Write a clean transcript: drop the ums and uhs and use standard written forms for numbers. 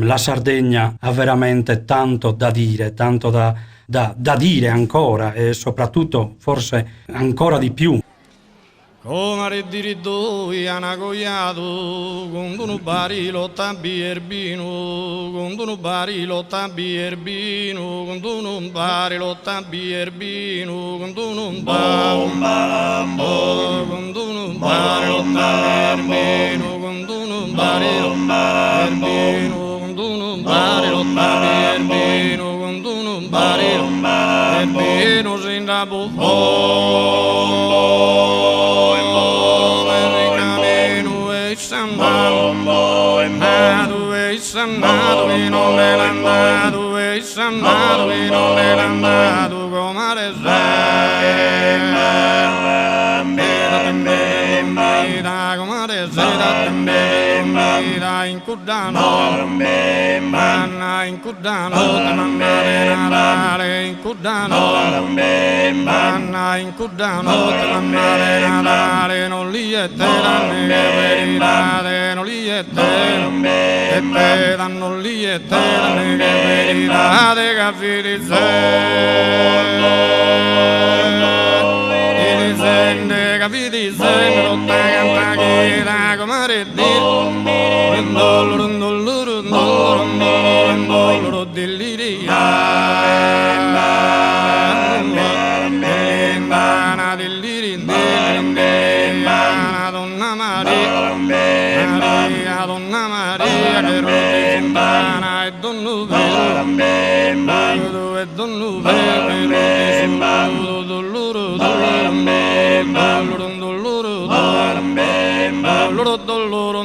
La Sardegna ha veramente tanto da dire, tanto da dire ancora e soprattutto forse ancora di più. Come diritto iana coiato, con un barilo tabbi erbino, con un barilo tabbi erbino, con un barilo tabbi erbino, con un barilo con un barilo tabbi erbino, con un barilo erbino, con un barilo tabbi erbino, con un barilo erbino, sin da Sannato e non me l'ha dato, e sannato e non me l'ha dato, come le seta, come le seta, in Cudano, manna in Cudano, mandare Natale in Cudano, manna in Cudano, mandare Natale, non li è te la verità, non li è te. E te danno lì e te la verità de capire i sende capite sende rotta canta che da come redire rondoloro dell'iria donna Maria donna Maria che rode fontana e donno vero e donno vero che rode solo dolloro